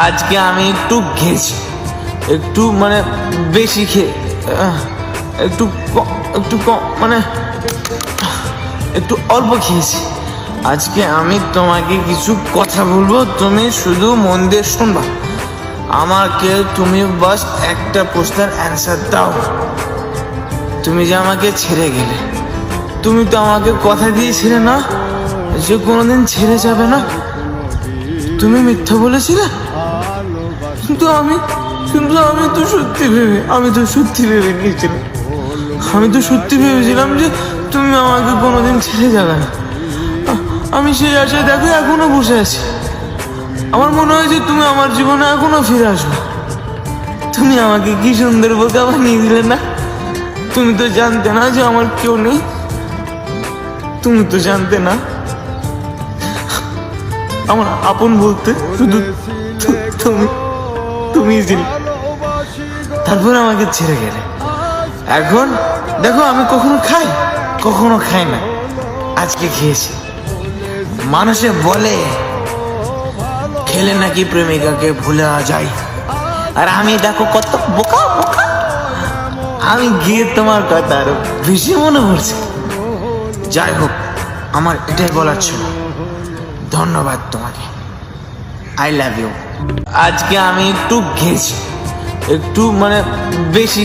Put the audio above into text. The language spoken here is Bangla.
আজকে আমি একটু খেয়েছি, একটু মানে বেশি খেয়ে একটু কম মানে একটু অল্প খেয়েছি। আজকে আমি তোমাকে কিছু কথা বলবো, তুমি শুধু মন দিয়ে শুনবা। আমাকে তুমি বাস একটা প্রশ্নের অ্যান্সার দাও। তুমি যে আমাকে ছেড়ে গেলে, তুমি তো আমাকে কথা দিয়েছিলে না যে কোনোদিন ছেড়ে যাবে না। তুমি মিথ্যা বলেছিলে, কিন্তু আমি তো সত্যি ভেবে নিয়েছিলাম। আমি তো সত্যি ভেবেছিলাম যে তুমি আমাকে কোনোদিন ছেড়ে যাবে না। আমি সেই আশায় দেখো এখনো বসে আছি। আমার মনে হয় যে তুমি আমার জীবনে এখনো ফিরে আসবে। তুমি আমাকে কি সুন্দর বোকা বানিয়ে দিলে না। তুমি তো জানতে না যে আমার কেউ নেই। তুমি তো জানতে না আমার আপন বলতে শুধু তুমি ছিলে। তারপর আমাকে ছেড়ে গেলে। এখন দেখো আমি কখনো খাই না, আজকে খেয়েছি। মানুষে বলে খেলে নাকি প্রেমিকাকে ভুলে যায়, আর আমি দেখো কত বোকা। আমি গিয়ে তোমার কথা আরো বেশি মনে পড়ছে। যাই হোক, আমার এটাই বলার ছিল। ধন্যবাদ তোমাকে, আই লাভ ইউ। আজকে আমি একটু খেয়েছি, একটু মানে বেশি